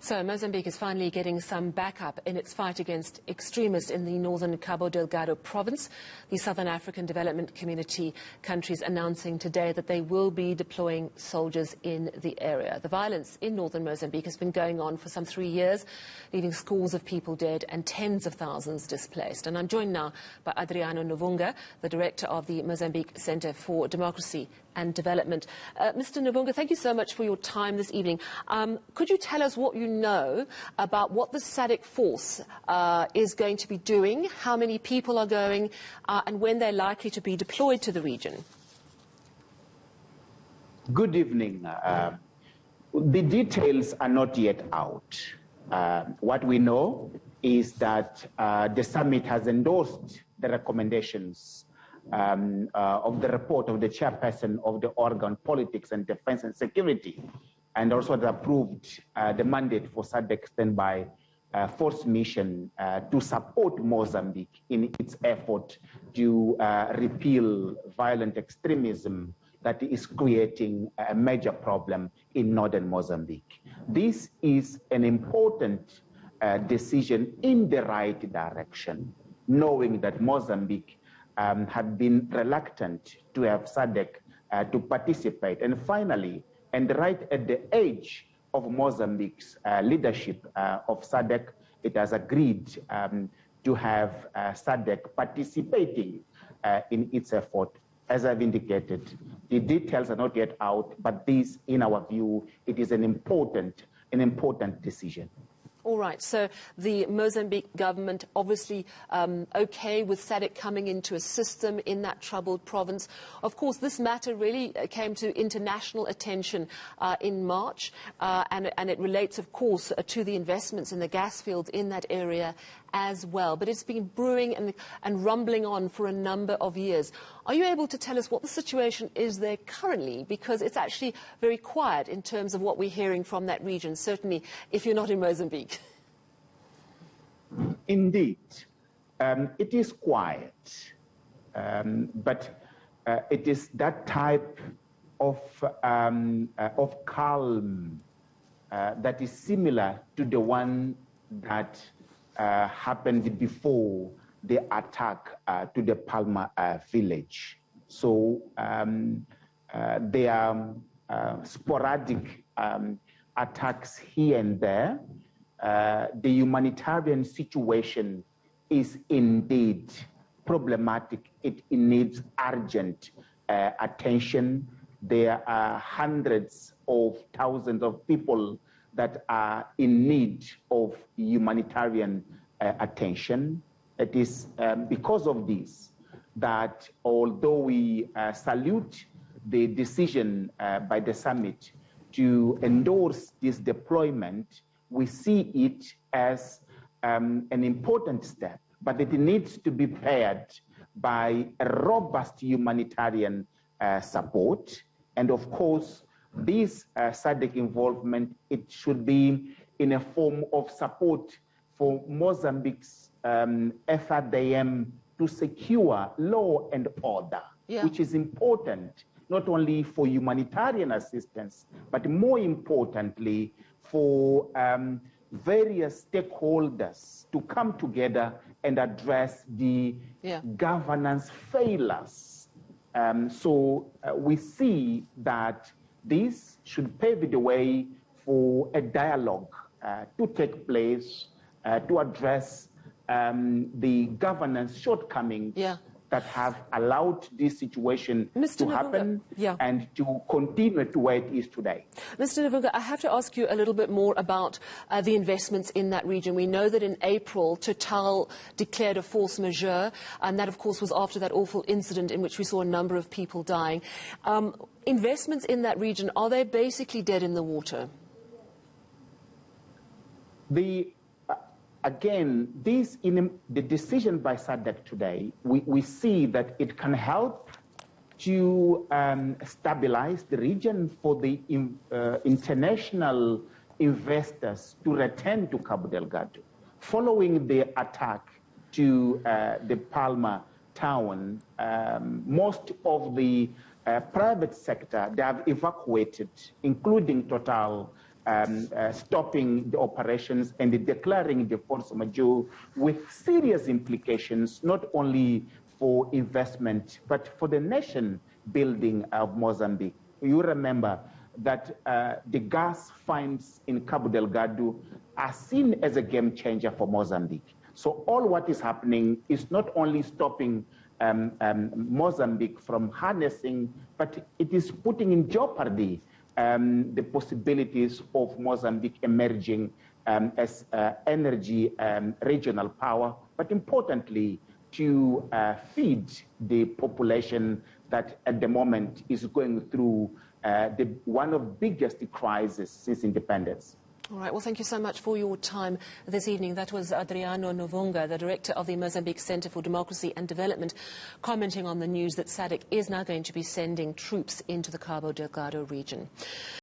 So Mozambique is finally getting some backup in its fight against extremists in the northern Cabo Delgado province. The Southern African Development Community countries announcing today that they will be deploying soldiers in the area. The violence in northern Mozambique has been going on for some 3 years, leaving scores of people dead and tens of thousands displaced. And I'm joined now by Adriano Nuvunga, the director of the Mozambique Centre for Democracy and Development. Mr. Nuvunga, thank you so much for your time this evening. Could you tell us what you know about what the SADC force is going to be doing, how many people are going, and when they're likely to be deployed to the region? Good evening. The details are not yet out. What we know is that the summit has endorsed the recommendations of the report of the chairperson of the organ Politics and Defense and Security, and also has approved the mandate for SADC standby force mission to support Mozambique in its effort to repeal violent extremism that is creating a major problem in northern Mozambique. This is an important decision in the right direction, knowing that Mozambique had been reluctant to have SADC to participate. And finally, and right at the edge of Mozambique's leadership of SADC, it has agreed to have SADC participating in its effort. As I've indicated, the details are not yet out, but this, in our view, it is an important decision. All right, so the Mozambique government obviously okay with SADC coming into a system in that troubled province. Of course, this matter really came to international attention in March, and it relates, of course, to the investments in the gas fields in that area as well. But it's been brewing and rumbling on for a number of years. Are you able to tell us what the situation is there currently? Because it's actually very quiet in terms of what we're hearing from that region, certainly if you're not in Mozambique. Indeed, it is quiet, but it is that type of calm that is similar to the one that happened before the attack to the Palma village. So there are sporadic attacks here and there. The humanitarian situation is indeed problematic. It needs urgent attention. There are hundreds of thousands of people that are in need of humanitarian attention. It is because of this that although we salute the decision by the summit to endorse this deployment, we see it as an important step, but it needs to be paired by a robust humanitarian support. And of course, this SADC involvement, it should be in a form of support for Mozambique's FRDM to secure law and order, which is important, not only for humanitarian assistance, but more importantly, for various stakeholders to come together and address the governance failures. So we see that this should pave the way for a dialogue to take place to address the governance shortcomings that have allowed this situation to happen and to continue to where it is today. Mr. Nuvunga, I have to ask you a little bit more about the investments in that region. We know that in April, Total declared a force majeure, and that, of course, was after that awful incident in which we saw a number of people dying. Investments in that region, are they basically dead in the water? Again, this in the decision by SADC today, we see that it can help to stabilize the region for the international investors to return to Cabo Delgado. Following the attack to the Palma town, most of the private sector, they have evacuated, including Total, stopping the operations and declaring the force majeure with serious implications, not only for investment, but for the nation building of Mozambique. You remember that the gas finds in Cabo Delgado are seen as a game changer for Mozambique. So all what is happening is not only stopping Mozambique from harnessing, but it is putting in jeopardy the possibilities of Mozambique emerging as energy regional power, but importantly, to feed the population that at the moment is going through one of the biggest crises since independence. All right. Well, thank you so much for your time this evening. That was Adriano Nuvunga, the director of the Mozambique Centre for Democracy and Development, commenting on the news that SADC is now going to be sending troops into the Cabo Delgado region.